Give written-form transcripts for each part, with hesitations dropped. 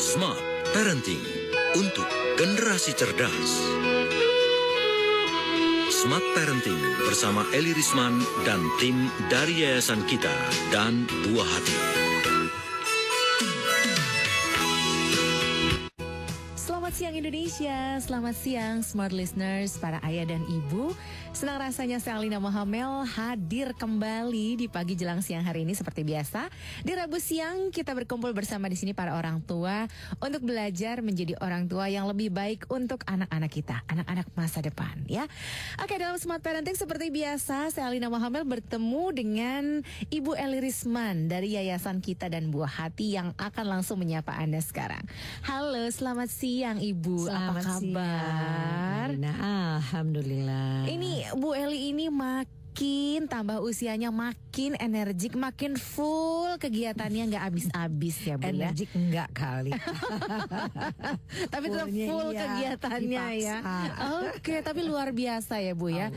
Smart Parenting untuk generasi cerdas. Smart Parenting bersama Eli Risman dan tim dari Yayasan Kita dan Buah Hati. Selamat siang Indonesia, selamat siang Smart Listeners, para ayah dan ibu. Senang rasanya saya Alina Mohamel hadir kembali di pagi jelang siang hari ini seperti biasa. Di Rabu siang kita berkumpul bersama di sini para orang tua untuk belajar menjadi orang tua yang lebih baik untuk anak-anak kita, anak-anak masa depan ya. Oke, dalam Smart Parenting seperti biasa saya Alina Mohamel bertemu dengan Ibu Eli Risman dari Yayasan Kita dan Buah Hati yang akan langsung menyapa Anda sekarang. Halo, selamat siang Ibu, Selamat apa kabar? Siang, alhamdulillah. Ini Bu Eli ini makin tambah usianya, makin energik, makin full kegiatannya, nggak habis-habis ya Bu ya. Energik enggak kali. Tapi tetap full iya, kegiatannya ya. Oke, tapi luar biasa ya Bu ya.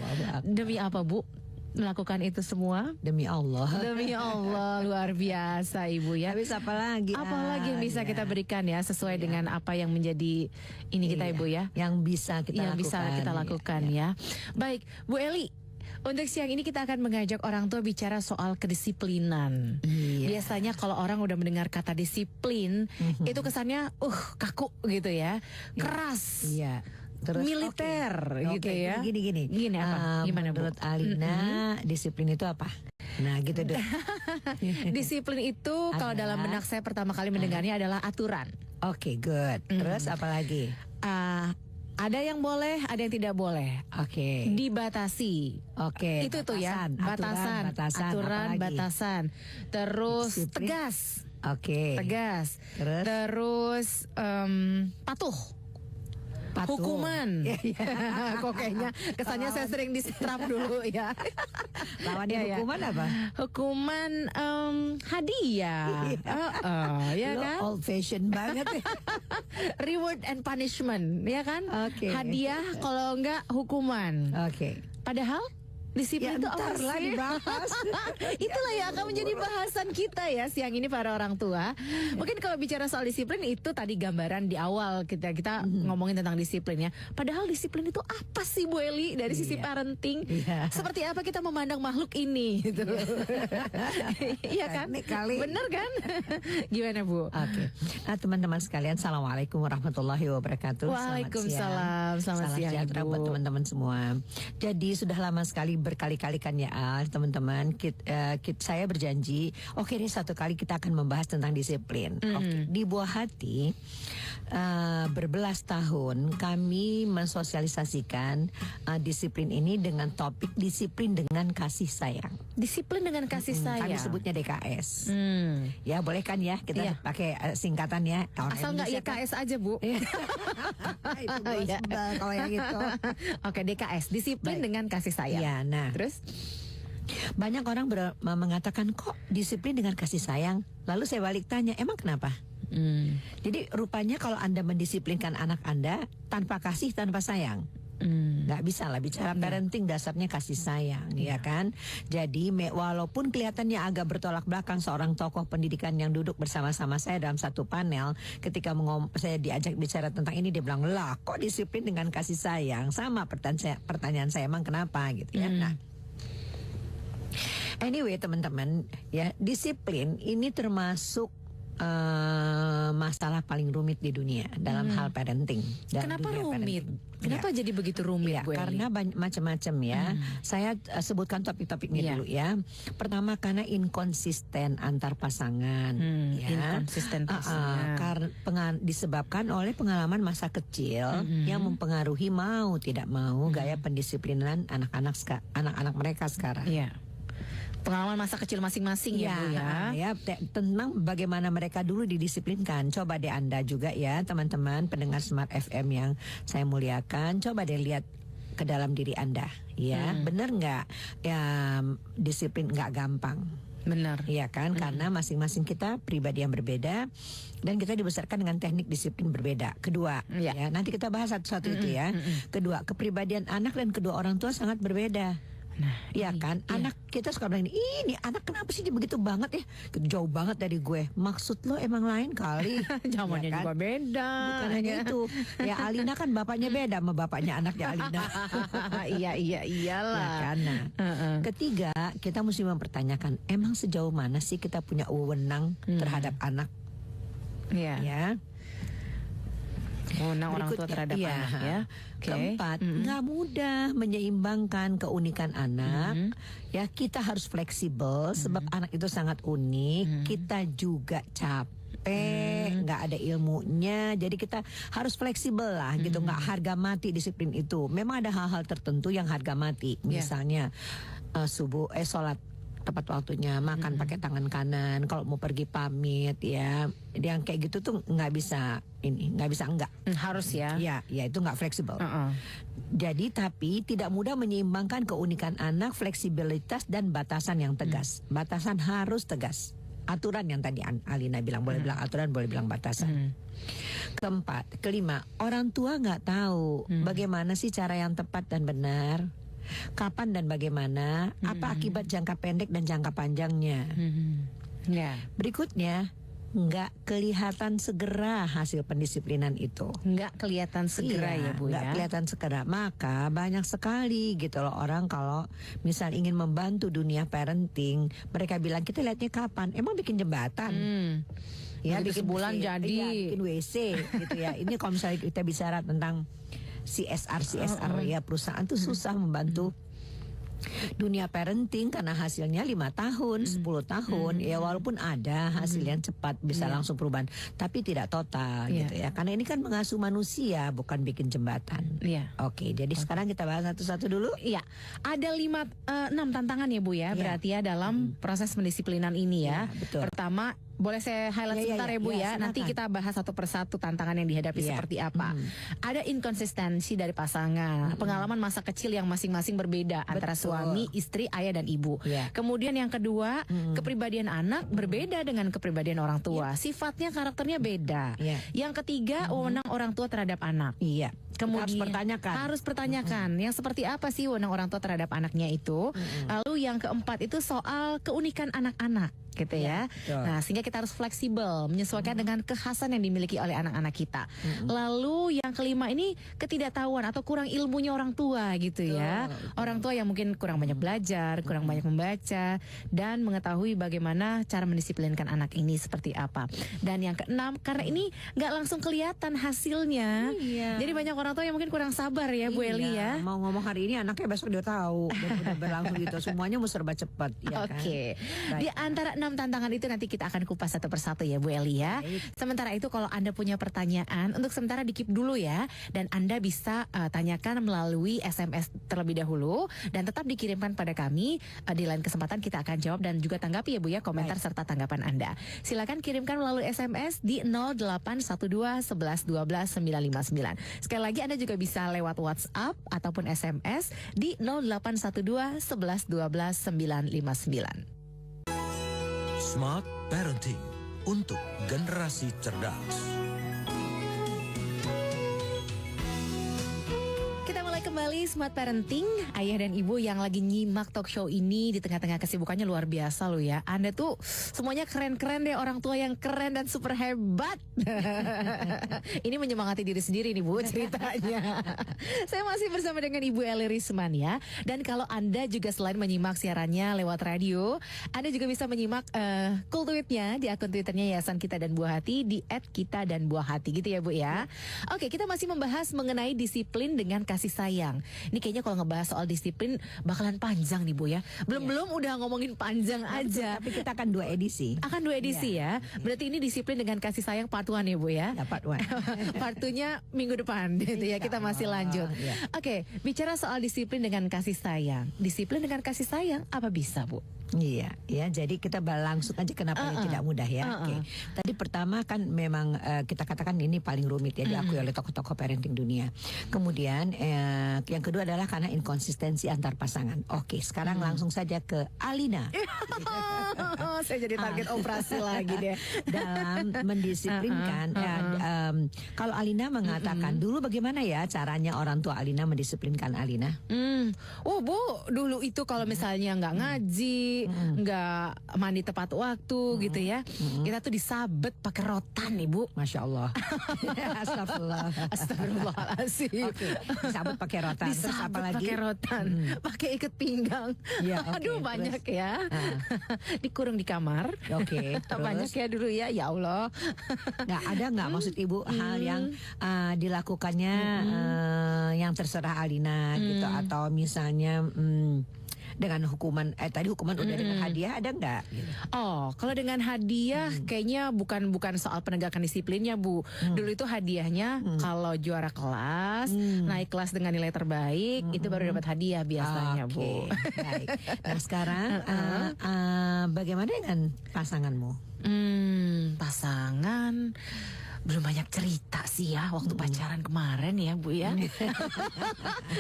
Demi apa Bu melakukan itu semua? Demi Allah. Demi Allah, luar biasa Ibu ya. Habis apa lagi? Apalagi yang bisa kita berikan ya sesuai dengan apa yang menjadi ini kita Ibu ya. Yang bisa kita lakukan. Ya. Baik, Bu Eli. Untuk siang ini kita akan mengajak orang tua bicara soal kedisiplinan. Biasanya kalau orang udah mendengar kata disiplin, itu kesannya kaku gitu ya. Keras. Iya. Terus militer gitu ya. Gini apa? Gimana Bu? Menurut Alina, disiplin itu apa? Nah gitu deh. Disiplin itu kalau dalam benak saya pertama kali mendengarnya adalah aturan. Oke, good. Terus apa lagi? Ada yang boleh, ada yang tidak boleh. Oke. Dibatasi. Oke. Itu tuh ya. Batasan. Aturan, batasan. Terus disiplin. Tegas. Oke. Tegas. Terus Patuh. Patuh. Hukuman. Kok kayaknya kesannya saya sering distrap dulu ya. Lawannya hukuman apa? Hukuman hadiah. Ya kan? Old fashion banget ya. Reward and punishment, ya kan? Oke. Hadiah, kalau enggak hukuman. Oke. Padahal disiplin itu apa lah sih? dibahas. Itulah yang akan menjadi bahasan kita ya siang ini para orang tua. Mungkin kalau bicara soal disiplin itu tadi gambaran di awal kita ngomongin tentang disiplin ya. Padahal disiplin itu apa sih Bu Eli dari sisi parenting? Seperti apa kita memandang makhluk ini gitu. Iya kan? Bener kan? Gimana Bu? Oke. Nah teman-teman sekalian, assalamualaikum warahmatullahi wabarakatuh. Waalaikumsalam. Selamat siang sejahtera buat teman-teman semua. Jadi sudah lama sekali berkali-kali kan ya teman-teman saya berjanji ini satu kali kita akan membahas tentang disiplin. Di Buah Hati berbelas tahun kami mensosialisasikan disiplin ini dengan topik disiplin dengan kasih sayang. Disiplin dengan kasih sayang. Kami sebutnya DKS. Ya boleh kan ya kita pakai singkatannya. Asal nggak IKS aja Bu. Itu kalau yang itu. Oke, DKS, disiplin dengan kasih sayang. Ya, nah, terus banyak orang mengatakan kok disiplin dengan kasih sayang. Lalu saya balik tanya, emang kenapa? Jadi rupanya kalau Anda mendisiplinkan anak Anda tanpa kasih, tanpa sayang, nggak bisa lah. Bicara parenting dasarnya kasih sayang, ya kan? Jadi walaupun kelihatannya agak bertolak belakang, seorang tokoh pendidikan yang duduk bersama-sama saya dalam satu panel, ketika saya diajak bicara tentang ini, dia bilang, lah kok disiplin dengan kasih sayang? Sama pertanyaan saya, emang kenapa gitu ya? Nah, anyway teman-teman ya, disiplin ini termasuk masalah paling rumit di dunia dalam hal parenting. Kenapa rumit? Kenapa jadi begitu rumit? Ya, karena macam-macam ya. Saya sebutkan topik-topiknya dulu ya. Pertama karena inkonsisten antar pasangan. Inkonsisten pasangan. Disebabkan oleh pengalaman masa kecil yang mempengaruhi mau tidak mau gaya pendisiplinan anak-anak mereka sekarang. Iya. Pengalaman masa kecil masing-masing ya Bu ya. Tentang bagaimana mereka dulu didisiplinkan. Coba deh Anda juga ya teman-teman pendengar Smart FM yang saya muliakan, coba deh lihat ke dalam diri Anda ya. Bener nggak ya, disiplin nggak gampang. Benar. Iya kan, karena masing-masing kita pribadi yang berbeda dan kita dibesarkan dengan teknik disiplin berbeda. Kedua, ya nanti kita bahas satu-satu itu ya. Kedua, kepribadian anak dan kedua orang tua sangat berbeda. Nah, Iya kan, anak kita suka bilang ini anak kenapa sih dia begitu banget ya, jauh banget dari gue. Maksud lo emang lain kali. zamannya Ya kan? juga beda. Bukan hanya itu. Ya Alina kan bapaknya beda sama bapaknya anaknya Alina. Iyalah. Ya kan? Nah, ketiga kita mesti mempertanyakan emang sejauh mana sih kita punya wewenang terhadap anak, Iya. ya. Wewenang orang tua terhadap Berikutnya, anak ya. Oke. Keempat, nggak mudah menyeimbangkan keunikan anak. Ya kita harus fleksibel sebab anak itu sangat unik. Kita juga capek, nggak ada ilmunya. Jadi kita harus fleksibel lah gitu. Nggak harga mati disiplin itu. Memang ada hal-hal tertentu yang harga mati. Misalnya sholat tepat waktunya, makan pakai tangan kanan, kalau mau pergi pamit ya, yang kayak gitu tuh nggak bisa enggak. Harus ya. Ya itu nggak fleksibel. Jadi tapi tidak mudah menyeimbangkan keunikan anak, fleksibilitas dan batasan yang tegas. Batasan harus tegas. Aturan yang tadi Alina bilang, boleh bilang aturan, boleh bilang batasan. Kelima, orang tua nggak tahu bagaimana sih cara yang tepat dan benar. Kapan dan bagaimana, apa akibat jangka pendek dan jangka panjangnya. Berikutnya, nggak kelihatan segera hasil pendisiplinan itu. Nggak kelihatan segera ya Bu nggak ya. kelihatan segera. Maka banyak sekali gitu loh orang kalau misal ingin membantu dunia parenting, mereka bilang kita lihatnya kapan? Emang bikin jembatan? Ya Begitu bikin sebulan WC, jadi. iya, bikin WC gitu ya. Ini kalau misalnya kita bicara tentang CSR ya, perusahaan tuh susah membantu dunia parenting karena hasilnya 5 tahun, 10 tahun. Ya walaupun ada hasil yang cepat bisa langsung perubahan, tapi tidak total gitu ya. Karena ini kan mengasuh manusia, bukan bikin jembatan. Oke, jadi sekarang kita bahas satu-satu dulu. Iya, ada 6 tantangan ya Bu ya, berarti ya dalam proses pendisiplinan ini ya. Betul. Pertama, boleh saya highlight sebentar ya Bu ya. Nanti kita bahas satu persatu tantangan yang dihadapi seperti apa. Ada inkonsistensi dari pasangan, pengalaman masa kecil yang masing-masing berbeda antara suami, istri, ayah dan ibu. Kemudian yang kedua, kepribadian anak berbeda dengan kepribadian orang tua. Sifatnya, karakternya beda. Yang ketiga, wewenang orang tua terhadap anak. Kemudian harus pertanyakan yang seperti apa sih wewenang orang tua terhadap anaknya itu. Lalu yang keempat itu soal keunikan anak-anak gitu ya. Nah, sehingga kita harus fleksibel menyesuaikan dengan kekhasan yang dimiliki oleh anak-anak kita. Lalu yang kelima ini ketidaktahuan atau kurang ilmunya orang tua gitu ya. Orang tua yang mungkin kurang banyak belajar, kurang banyak membaca dan mengetahui bagaimana cara mendisiplinkan anak ini seperti apa. Dan yang keenam, karena ini nggak langsung kelihatan hasilnya. Jadi banyak orang tua yang mungkin kurang sabar ya Bu Eli ya. Mau ngomong hari ini anaknya besok dia tahu dan udah berlangsung gitu. Semuanya mau serba cepat ya kan. Di antara 6 tantangan itu nanti kita akan kupas satu persatu ya Bu Eli ya. Sementara itu kalau Anda punya pertanyaan, untuk sementara di-keep dulu ya. Dan Anda bisa tanyakan melalui SMS terlebih dahulu. Dan tetap dikirimkan pada kami. Di lain kesempatan kita akan jawab dan juga tanggapi ya Bu ya, komentar serta tanggapan Anda. Silakan kirimkan melalui SMS di 0812 11 12 959. Sekali lagi Anda juga bisa lewat WhatsApp ataupun SMS di 0812 11 12 959. Smart Parenting untuk generasi cerdas. Kita mulai kembali Smart Parenting. Ayah dan ibu yang lagi nyimak talk show ini di tengah-tengah kesibukannya luar biasa loh ya. Anda tuh semuanya keren-keren deh, orang tua yang keren dan super hebat. Ini menyemangati diri sendiri nih Bu ceritanya. Saya masih bersama dengan Ibu Eli Risman ya. Dan kalau Anda juga selain menyimak siarannya lewat radio, Anda juga bisa menyimak cool tweetnya di akun Twitternya Yayasan Kita dan Buah Hati di @kita-dan-buah-hati gitu ya Bu ya. Oke, kita masih membahas mengenai disiplin dengan kasih sayang. Ini kayaknya kalau ngebahas soal disiplin bakalan panjang nih Bu ya. Belum udah ngomongin panjang aja. Tapi kita akan 2 edisi. Akan 2 edisi ya. Berarti ini disiplin dengan kasih sayang part 1 ya Bu ya. Part 1. Part 2-nya minggu depan gitu ya. Kita masih lanjut. Oke, bicara soal disiplin dengan kasih sayang. Disiplin dengan kasih sayang apa bisa Bu? Iya, ya. Jadi kita langsung aja kenapa ini tidak mudah ya. Oke. Tadi pertama kan memang kita katakan ini paling rumit ya diakui oleh tokoh-tokoh parenting dunia. Kemudian yang kedua adalah karena inkonsistensi antar pasangan. Oke, sekarang langsung saja ke Alina. Saya jadi target operasi lagi deh. Dalam mendisiplinkan. Kalau Alina mengatakan dulu bagaimana ya caranya orang tua Alina mendisiplinkan Alina? Oh Bu, dulu itu kalau misalnya nggak ngaji, nggak mandi tepat waktu gitu ya, kita tuh disabet pakai rotan nih Bu. Masya Allah. Astagfirullah. Astagfirullahaladzim. Oke, disabet pakai rotan. Terus apa Disabet lagi? pakai rotan, pakai ikat pinggang. Ya, oke, Aduh terus? banyak ya. Dikurung di kamar. Oke, terus? Banyak ya dulu ya. Ya Allah. Nggak ada nggak maksud ibu hal yang dilakukannya yang terserah Alina gitu, atau misalnya dengan hukuman tadi hukuman udah dengan hadiah ada nggak? Gitu. Oh, kalau dengan hadiah kayaknya bukan soal penegakan disiplinnya Bu. Dulu itu hadiahnya kalau juara kelas, naik kelas dengan nilai terbaik, itu baru dapat hadiah biasanya Bu. Baik. Nah sekarang bagaimana dengan pasanganmu? Pasangan belum banyak cerita sih ya waktu pacaran kemarin ya Bu ya.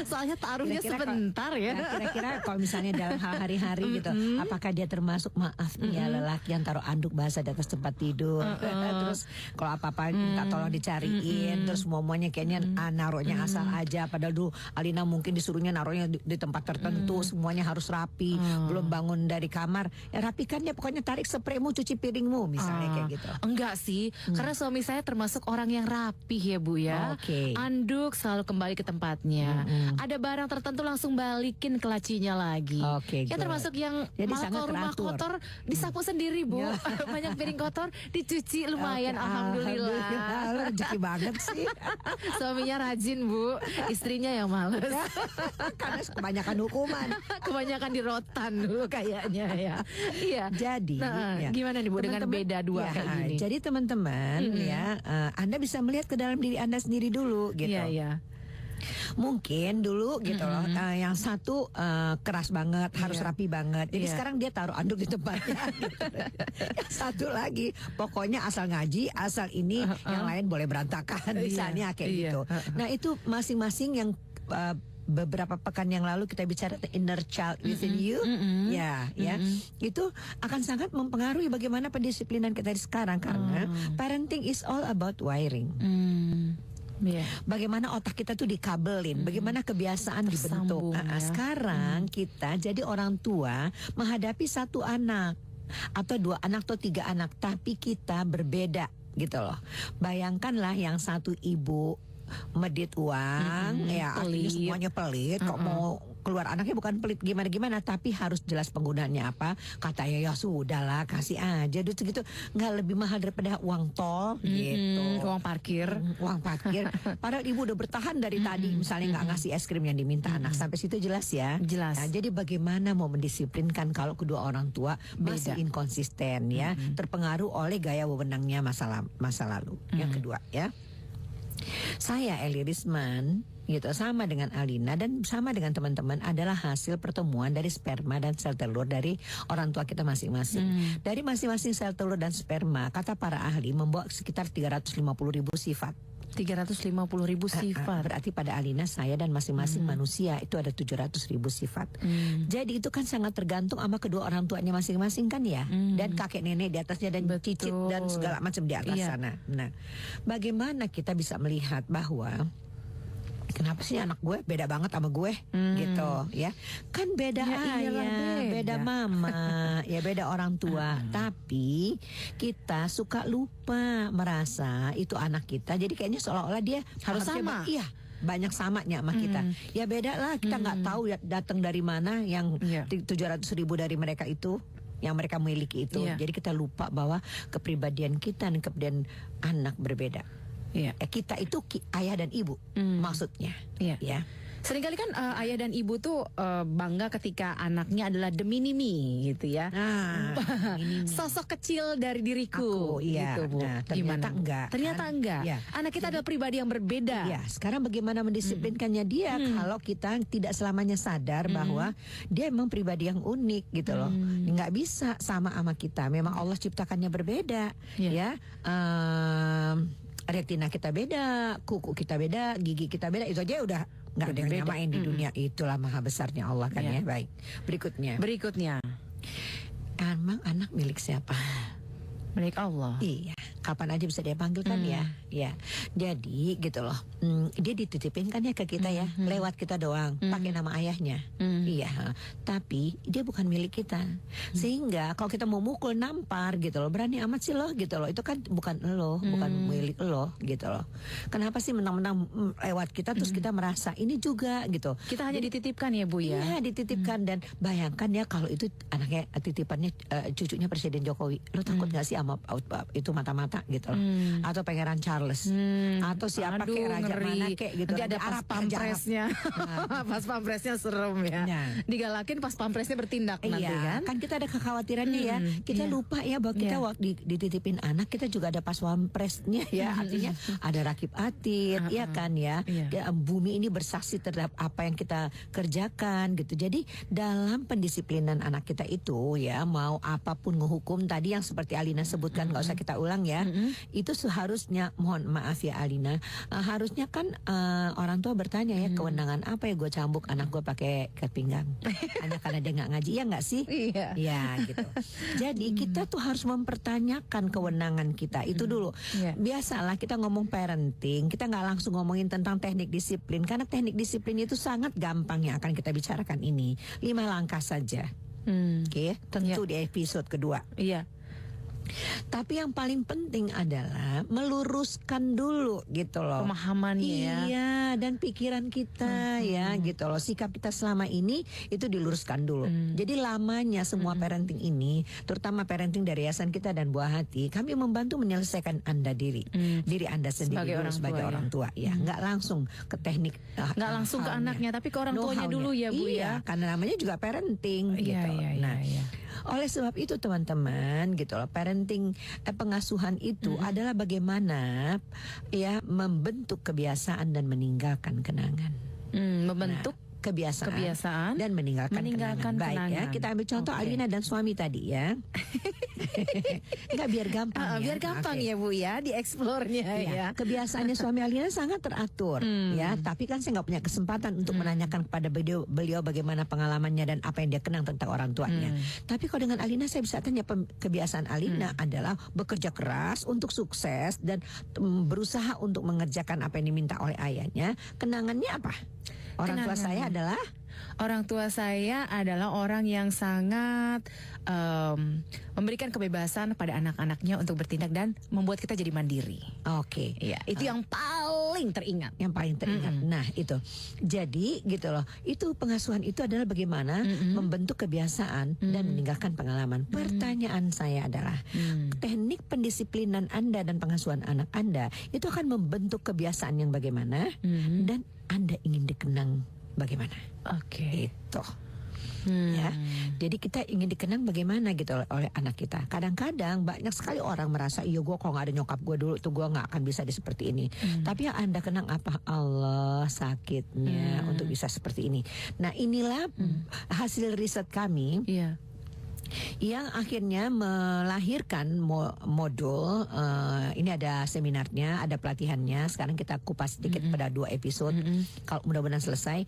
Soalnya taruhnya sebentar ya. Kira-kira kalau misalnya dalam hal hari-hari gitu, apakah dia termasuk maaf ya lelaki yang taruh anduk basah di atas tempat tidur, terus kalau apa-apa minta tolong dicariin, terus semuanya kayaknya naruhnya asal aja, padahal dulu Alina mungkin disuruhnya naruhnya di tempat tertentu, semuanya harus rapi, belum bangun dari kamar, ya rapikan ya pokoknya, tarik spraymu, cuci piringmu misalnya kayak gitu. Enggak sih, karena suami saya termasuk orang yang rapih ya Bu ya. Anduk selalu kembali ke tempatnya. Ada barang tertentu langsung balikin ke lacinya lagi. Ya termasuk yang malah rumah kotor disapu sendiri Bu. Banyak piring kotor dicuci lumayan. Alhamdulillah. Rezeki banget sih. Suaminya rajin Bu, istrinya yang males. Karena kebanyakan hukuman. Kebanyakan di rotan dulu kayaknya ya. Iya. Jadi gimana nih Bu dengan beda dua kayak gini? Jadi teman-teman ya, Anda bisa melihat ke dalam diri Anda sendiri dulu gitu. Iya. Mungkin dulu gitu loh, yang satu keras banget, harus rapi banget. Jadi sekarang dia taruh anduk di tempatnya. Gitu. Yang satu lagi, pokoknya asal ngaji, asal ini, yang lain boleh berantakan, misalnya kayak gitu. Nah itu masing-masing yang beberapa pekan yang lalu kita bicara the inner child within you, itu akan sangat mempengaruhi bagaimana pendisiplinan kita sekarang, karena parenting is all about wiring. Bagaimana otak kita tuh dikabelin, bagaimana kebiasaan dibentuk. Sekarang kita jadi orang tua menghadapi satu anak atau dua anak atau tiga anak, tapi kita berbeda gitu loh. Bayangkanlah yang satu ibu medit uang, ya artinya semuanya pelit, kok mau keluar anaknya bukan pelit gimana-gimana, tapi harus jelas penggunaannya apa. Katanya ya sudahlah kasih aja duit segitu, nggak lebih mahal daripada uang tol gitu, uang parkir. Padahal ibu udah bertahan dari tadi, misalnya nggak ngasih es krim yang diminta anak. Sampai situ jelas ya. Jelas. Nah, jadi bagaimana mau mendisiplinkan kalau kedua orang tua masih inkonsisten ya, terpengaruh oleh gaya wewenangnya masa lalu. Yang kedua ya, saya Eli Risman gitu, sama dengan Alina dan sama dengan teman-teman, adalah hasil pertemuan dari sperma dan sel telur dari orang tua kita masing-masing. Dari masing-masing sel telur dan sperma, kata para ahli, membawa sekitar 350.000 sifat. 350.000 sifat. Berarti pada Alina, saya dan masing-masing manusia itu ada 700.000 sifat. Jadi itu kan sangat tergantung sama kedua orang tuanya masing-masing kan ya. Dan kakek nenek di atasnya dan cicit dan segala macam di atas sana. Nah, bagaimana kita bisa melihat bahwa kenapa sih anak gue beda banget sama gue gitu ya, kan beda ayah, beda mama, ya beda orang tua, tapi kita suka lupa merasa itu anak kita, jadi kayaknya seolah-olah dia harus sama. Iya, banyak samanya sama kita. Ya beda lah, kita nggak tahu datang dari mana yang 700.000 dari mereka itu, yang mereka miliki itu. Jadi kita lupa bahwa kepribadian kita dan kepribadian anak berbeda. Kita itu ayah dan ibu maksudnya. Ya. Seringkali kan ayah dan ibu tuh bangga ketika anaknya adalah the mini-me gitu ya. Nah, Sosok kecil dari diriku. Aku, iya. Gitu, Bu. Nah, ternyata Gimana? enggak. Ternyata Kan? enggak. Ya. Anak kita adalah pribadi yang berbeda. Ya, sekarang bagaimana mendisiplinkannya dia kalau kita tidak selamanya sadar bahwa dia emang pribadi yang unik gitu loh. Nggak bisa sama kita. Memang Allah ciptakannya berbeda, ya. Retina kita beda, kuku kita beda, gigi kita beda. Itu aja udah nggak ada yang nyamain di dunia. Itulah maha besarnya Allah kan ya. Baik. Berikutnya. Emang anak milik siapa? Milik Allah. Iya, kapan aja bisa dia panggil kan ya. Ya, jadi gitu loh. Dia dititipin kan ya ke kita ya, lewat kita doang, pakai nama ayahnya. Iya, tapi dia bukan milik kita. Sehingga kalau kita mau mukul, nampar gitu loh, berani amat sih loh gitu loh. Itu kan bukan lo, bukan milik lo gitu loh. Kenapa sih menang-menang lewat kita terus kita merasa ini juga gitu. Kita hanya dititipkan ya Bu ya. Iya, dititipkan dan bayangkan ya kalau itu anaknya titipannya cucunya Presiden Jokowi. Lo takut gak sih sama itu mata-mata gitu loh. Atau Pangeran Charles atau siapa kayak raja mana kayak gitu. Nanti ada pas Arab, pampresnya. Pas pampresnya serem ya. Digalakin pas pampresnya bertindak nanti kan. Kan kita ada kekhawatirannya ya. Kita lupa ya bahwa kita waktu dititipin anak kita juga ada pas pampresnya ya. Artinya ada rakib atid ya kan ya. Bumi ini bersaksi terhadap apa yang kita kerjakan gitu. Jadi dalam pendisiplinan anak kita itu ya, mau apapun ngehukum tadi yang seperti Alina sebutkan, nggak usah kita ulang ya. Itu seharusnya, mohon maaf ya Alina, harusnya kan orang tua bertanya ya, kewenangan apa ya gue cambuk anak gue pakai ikat pinggang hanya karena dia nggak ngaji, ya nggak sih? Iya gitu. Jadi kita tuh harus mempertanyakan kewenangan kita itu dulu. Biasalah kita ngomong parenting, kita nggak langsung ngomongin tentang teknik disiplin, karena teknik disiplin itu sangat gampang yang akan kita bicarakan ini. 5 langkah saja. Oke, tentu di episode kedua. Iya. Tapi yang paling penting adalah meluruskan dulu gitu loh pemahamannya ya. Iya, dan pikiran kita ya gitu loh. Sikap kita selama ini itu diluruskan dulu. Jadi lamanya semua parenting ini, terutama parenting dari Yayasan Kita dan Buah Hati, kami membantu menyelesaikan diri Anda sendiri sebagai orang tua ya. Nggak langsung ke teknik, nggak langsung ke anaknya, tapi ke orang tuanya dulu ya Bu ya. Karena namanya juga parenting gitu. Oleh sebab itu teman-teman gitu loh, parenting pengasuhan itu adalah bagaimana ya membentuk kebiasaan dan meninggalkan kenangan. Membentuk kebiasaan dan meninggalkan kenangan. Baik ya, kita ambil contoh Alina dan suami tadi ya. Enggak, biar gampang ya. Biar gampang ya Bu ya, dieksplornya ya. Kebiasaannya suami Alina sangat teratur ya, tapi kan saya nggak punya kesempatan untuk menanyakan kepada beliau bagaimana pengalamannya dan apa yang dia kenang tentang orang tuanya. Tapi kalau dengan Alina saya bisa tanya, kebiasaan Alina adalah bekerja keras untuk sukses dan berusaha untuk mengerjakan apa yang diminta oleh ayahnya. Kenangannya apa? Orang tua saya adalah orang yang sangat memberikan kebebasan pada anak-anaknya untuk bertindak dan membuat kita jadi mandiri. Oke. Ya, itu yang paling teringat. Nah, itu. Jadi gitu loh. Itu pengasuhan itu adalah bagaimana membentuk kebiasaan dan meninggalkan pengalaman. Pertanyaan saya adalah teknik pendisiplinan Anda dan pengasuhan anak Anda itu akan membentuk kebiasaan yang bagaimana dan Anda ingin dikenang bagaimana? Oke. Itu. Ya, jadi kita ingin dikenang bagaimana gitu oleh anak kita. Kadang-kadang banyak sekali orang merasa, iya gue kalau nggak ada nyokap gue dulu tuh gue nggak akan bisa seperti ini. Tapi yang Anda kenang apa? Allah, sakitnya untuk bisa seperti ini. Nah, inilah hasil riset kami. Yang akhirnya melahirkan modul. Ini ada seminarnya, ada pelatihannya. Sekarang kita kupas sedikit pada 2 episode. Kalau mudah-mudahan selesai,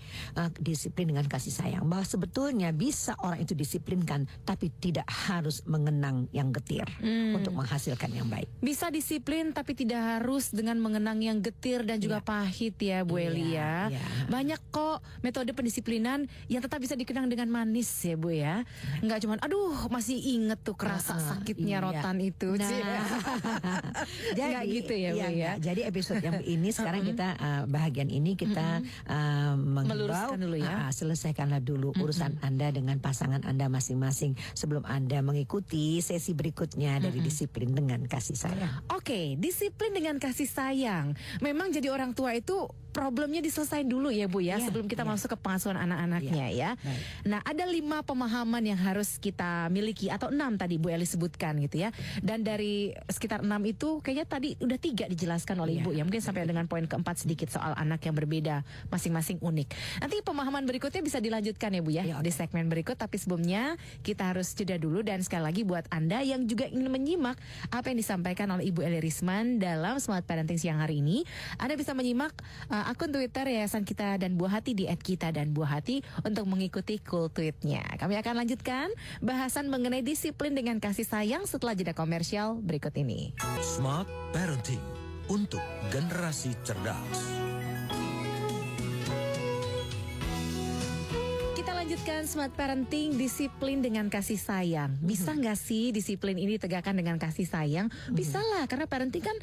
disiplin dengan kasih sayang. Bahwa sebetulnya bisa orang itu disiplinkan, tapi tidak harus mengenang yang getir untuk menghasilkan yang baik. Bisa disiplin tapi tidak harus dengan mengenang yang getir dan juga pahit ya Bu Eli ya. Banyak kok metode pendisiplinan yang tetap bisa dikenang dengan manis ya Bu ya. Enggak cuman aduh masih inget tuh kerasa sakitnya rotan itu. Nah, Nggak gitu ya, Bu, ya? Jadi episode yang ini sekarang kita bahagian ini kita Meluruskan dulu ya. selesaikanlah dulu urusan Anda dengan pasangan Anda masing-masing sebelum Anda mengikuti sesi berikutnya dari disiplin dengan kasih sayang. Oke, disiplin dengan kasih sayang. Memang jadi orang tua itu problemnya diselesain dulu ya, Bu ya, Iya, sebelum kita iya. masuk ke pengasuhan anak-anaknya ya. Baik. Nah, ada 5 pemahaman yang harus kita miliki, atau 6 tadi Bu Eli sebutkan gitu ya. Dan dari sekitar 6 itu kayaknya tadi udah 3 dijelaskan oleh Ibu ya. Mungkin sampai dengan poin keempat sedikit soal anak yang berbeda, masing-masing unik. Nanti pemahaman berikutnya bisa dilanjutkan ya, Bu ya, Ya, di segmen berikut. Tapi sebelumnya kita harus jeda dulu, dan sekali lagi buat Anda yang juga ingin menyimak apa yang disampaikan oleh Ibu Eli Risman dalam Smart Parenting siang hari ini, Anda bisa menyimak akun Twitter Yayasan Kita dan Buah Hati di @kita dan Buah Hati untuk mengikuti cool tweetnya. Kami akan lanjutkan bahasan mengenai disiplin dengan kasih sayang setelah jeda komersial berikut ini. Smart Parenting untuk generasi cerdas. Kita lanjutkan Smart Parenting, disiplin dengan kasih sayang. Bisa nggak sih disiplin ini ditegakkan dengan kasih sayang? Bisa lah, karena parenting kan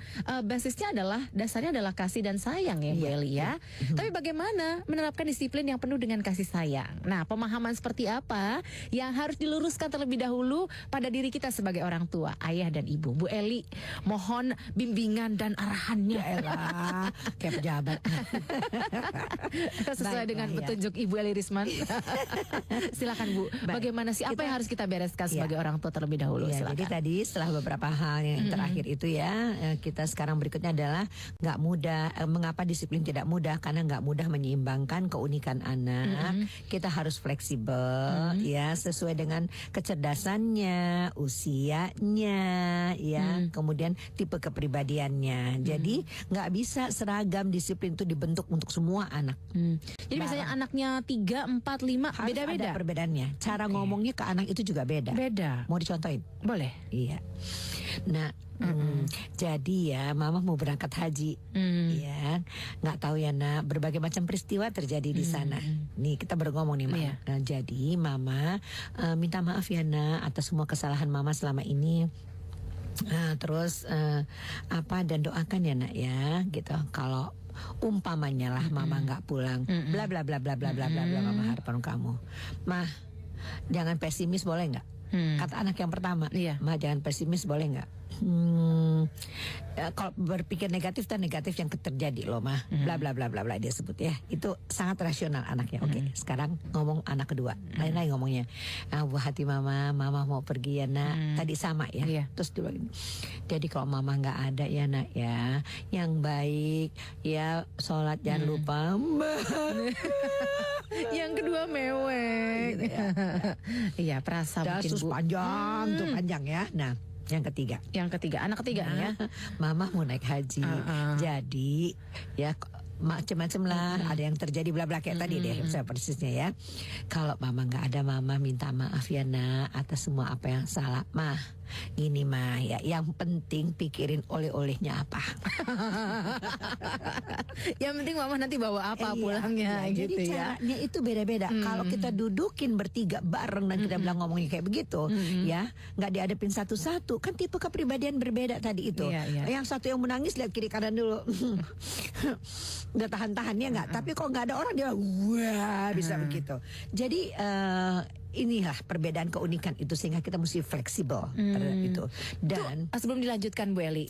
basisnya dasarnya adalah kasih dan sayang ya, Bu Eli ya. Tapi bagaimana menerapkan disiplin yang penuh dengan kasih sayang? Nah, pemahaman seperti apa yang harus diluruskan terlebih dahulu pada diri kita sebagai orang tua, ayah dan ibu? Bu Eli, mohon bimbingan dan arahannya. Elah, kayak pejabat. Sesuai Baik, dengan ya. petunjuk Ibu Eli Risman. Silakan Bu, Baik. bagaimana sih, apa Kita- yang harus kita bereskan sebagai orang tua terlebih dahulu? Iya, Silakan. jadi tadi setelah beberapa hal yang terakhir itu ya, kita sekarang berikutnya adalah nggak mudah. Mengapa disiplin tidak mudah? Karena nggak mudah menyeimbangkan keunikan anak. Kita harus fleksibel, ya, sesuai dengan kecerdasannya, usianya, ya, kemudian tipe kepribadiannya. Jadi nggak bisa seragam disiplin itu dibentuk untuk semua anak. Jadi misalnya anaknya 3, 4, 5 Harus ada beda-beda. perbedaannya. Cara ngomongnya ke anak itu juga beda. Beda. Mau dicontohin? Boleh. Iya. Nah, jadi ya, Mama mau berangkat haji, ya, nggak tahu ya nak, berbagai macam peristiwa terjadi di sana. Nih kita bergomong nih, Mama. Iya. Nah, jadi Mama minta maaf ya nak atas semua kesalahan Mama selama ini. Terus dan doakan ya nak ya, gitu. Kalau umpamanya lah Mama nggak pulang, bla bla bla bla bla bla bla bla, Mama harapan kamu, Mah, jangan pesimis boleh nggak? Kata anak yang pertama, Iya. Mah jangan pesimis boleh nggak? Kalau berpikir negatif dan negatif yang terjadi loh Mah, bla bla bla bla bla dia sebut ya. Itu sangat rasional anaknya. Oke, sekarang ngomong anak kedua. Lain-lain ngomongnya. Buah hati Mama mau pergi ya nak. Tadi sama ya. Iya. Terus dia bilang, jadi kalau Mama nggak ada ya nak ya, yang baik ya sholat jangan lupa. Yang kedua mewek. Gitu ya. Iya, perasa mungkin Kasus Bu. panjang tuh panjang ya. Nah, yang ketiga. Yang ketiga, anak ketiga ya. Mama mau naik haji. Jadi ya macam-macam lah, ada yang terjadi bla bla kayak tadi deh saya persisnya ya. Kalau Mama nggak ada, Mama minta maaf ya nak atas semua apa yang salah. Mah, ini mah ya, yang penting pikirin oleh-olehnya apa. Yang penting Mama nanti bawa apa Iya, pulangnya iya. gitu Jadi ya. caranya itu beda-beda. Kalau kita dudukin bertiga bareng dan kita bilang ngomongnya kayak begitu, ya, nggak dihadapin satu-satu, kan tipe kepribadian berbeda tadi itu. Iya, iya. Yang satu yang menangis lihat kiri kanan dulu, udah tahan-tahannya nggak. Tapi kok nggak ada orang dia wah bisa begitu. Jadi inilah perbedaan keunikan itu sehingga kita mesti fleksibel terhadap itu. Dan Sebelum dilanjutkan Bu Eli,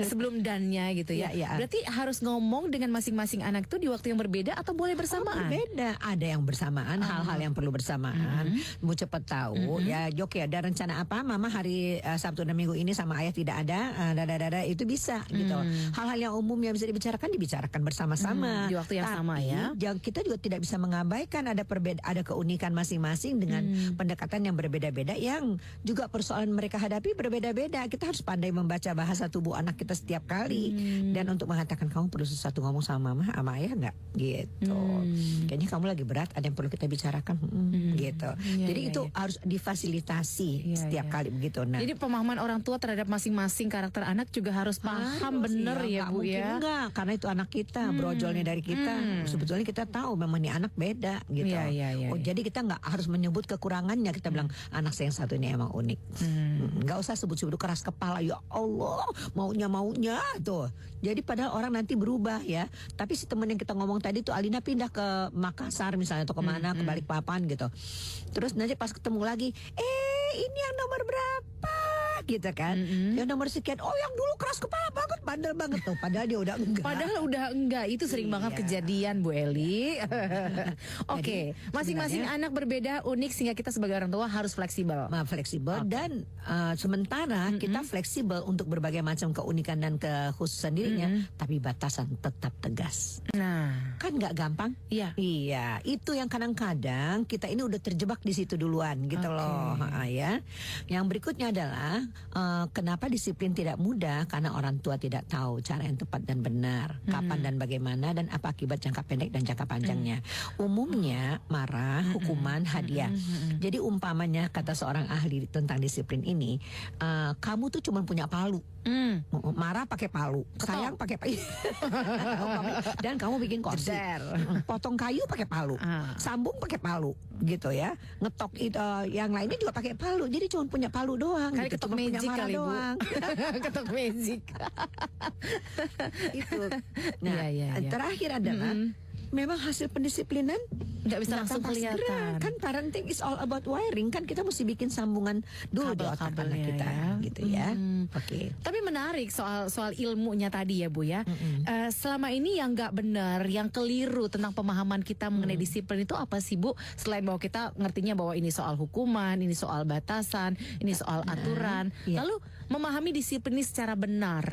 sebelum dannya gitu ya. Iya, iya. Berarti harus ngomong dengan masing-masing anak tuh di waktu yang berbeda atau boleh bersamaan? berbeda, ada yang bersamaan, hal-hal yang perlu bersamaan. Mau cepat tahu ya, Jok ya, ada rencana apa Mama hari Sabtu dan Minggu ini sama Ayah tidak ada, itu bisa gitu. Hal-hal yang umum yang bisa dibicarakan bersama-sama Di waktu yang sama ya. Kita juga tidak bisa mengabaikan ada keunikan masing-masing dengan pendekatan yang berbeda-beda, yang juga persoalan mereka hadapi berbeda-beda. Kita harus pandai membaca bahasa tubuh anak kita setiap kali, dan untuk mengatakan kamu perlu sesuatu ngomong sama Mama sama Ayah nggak gitu. Kayaknya kamu lagi berat, ada yang perlu kita bicarakan gitu. Iya, Jadi iya, itu iya. harus difasilitasi Iya, setiap iya. kali begitu. Nah, Jadi pemahaman orang tua terhadap masing-masing karakter anak juga harus paham harus, bener ya nggak Bu mungkin ya. enggak, karena itu anak kita, brojolnya dari kita. Sebetulnya kita tahu memang nih anak beda gitu. Iya, iya, iya, Oh, iya. jadi kita nggak harus menyebut kekurangannya kita bilang anak saya yang satu ini emang unik. Nggak usah sebut-sebut keras kepala, ya Allah maunya tuh. Jadi padahal orang nanti berubah ya. Tapi si temen yang kita ngomong tadi tuh Alina pindah ke Makassar misalnya atau kemana ke Balikpapan gitu. Terus nanti pas ketemu lagi, ini yang nomor berapa? Gitu kan. Yang nomor sekian, oh yang dulu keras kepala banget, bandel banget tuh. Padahal dia udah enggak. Padahal udah enggak, itu sering banget kejadian Bu Eli. Oke, masing-masing anak berbeda, unik sehingga kita sebagai orang tua harus fleksibel. Fleksibel dan sementara kita fleksibel untuk berbagai macam keunikan dan kekhususan dirinya, tapi batasan tetap tegas. Nah, Kan nggak gampang? iya. Iya, itu yang kadang-kadang kita ini udah terjebak di situ duluan gitu loh, ya. Yang berikutnya adalah kenapa disiplin tidak mudah? Karena orang tua tidak tahu cara yang tepat dan benar, kapan dan bagaimana, dan apa akibat jangka pendek dan jangka panjangnya. Umumnya marah, hukuman, hadiah. Jadi umpamanya kata seorang ahli tentang disiplin ini, kamu tuh cuma punya palu. Marah pakai palu, sayang pakai palu, dan kamu bikin kursi, potong kayu pakai palu, sambung pakai palu, gitu ya. Ngetok itu, yang lainnya juga pakai palu. Jadi cuma punya palu doang. Kali Gitu. ketok Cuma punya magic marah kali Bu. doang. Ketok magic. Itu. Nah, Iya. terakhir adalah memang hasil pendisiplinan Nggak bisa langsung tampak segera. kelihatan. Kan parenting is all about wiring. Kan kita mesti bikin sambungan dulu di otak anak Kabel-kabelnya kita, ya. gitu ya. Oke. Tapi menarik soal ilmunya tadi ya Bu ya. Selama ini yang nggak benar, yang keliru tentang pemahaman kita mengenai disiplin itu apa sih Bu? Selain bahwa kita ngertinya bahwa ini soal hukuman, ini soal batasan, ini soal aturan. Iya. Lalu memahami disiplin ini secara benar,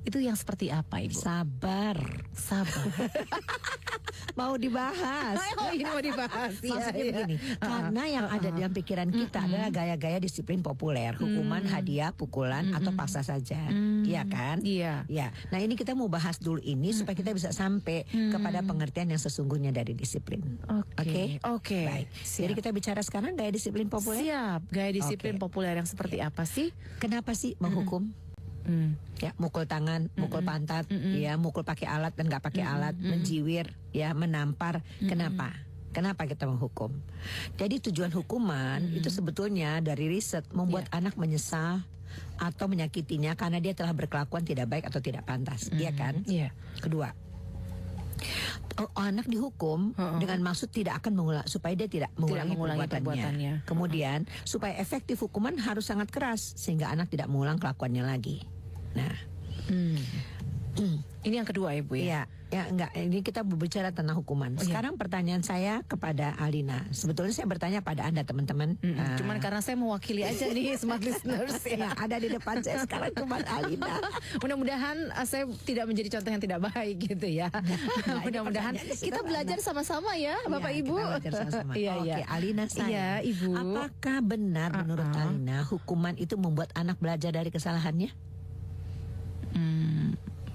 itu yang seperti apa Ibu? Sabar. Mau dibahas. Oh ini mau dibahas. Maksudnya begini, karena yang ada dalam pikiran kita adalah gaya-gaya disiplin populer, hukuman, hadiah, pukulan, atau paksa saja, iya kan? Iya. Ya. Nah ini kita mau bahas dulu ini supaya kita bisa sampai kepada pengertian yang sesungguhnya dari disiplin. Oke. Baik. Siap. Jadi kita bicara sekarang gaya disiplin populer. Siap. Gaya disiplin Oke. populer yang seperti apa sih? Kenapa sih menghukum? Ya, mukul tangan, mukul pantat, ya, mukul pakai alat dan nggak pakai alat, menjiwir, ya, menampar. Kenapa? Kenapa kita menghukum? Jadi tujuan hukuman itu sebetulnya dari riset membuat anak menyesal atau menyakitinya karena dia telah berkelakuan tidak baik atau tidak pantas, iya kan? Iya. Kedua, anak dihukum dengan maksud tidak akan mengulang, supaya dia tidak mengulangi perbuatannya. Kemudian supaya efektif hukuman harus sangat keras sehingga anak tidak mengulang kelakuannya lagi. Nah, Ini yang kedua ya Bu ya? ya enggak. Ini kita berbicara tentang hukuman. Sekarang pertanyaan saya kepada Alina. Sebetulnya saya bertanya pada Anda teman-teman. Cuman karena saya mewakili aja nih smart listeners ya. Yang ada di depan saya sekarang cuma Alina. Mudah-mudahan saya tidak menjadi contoh yang tidak baik gitu ya. Mudah-mudahan pertanyaannya kita sederhana. belajar sama-sama ya Bapak Ya, Ibu. kita belajar sama-sama. Iya, Oke, iya. Alina saya. Iya, Ibu. Apakah benar menurut Alina hukuman itu membuat anak belajar dari kesalahannya?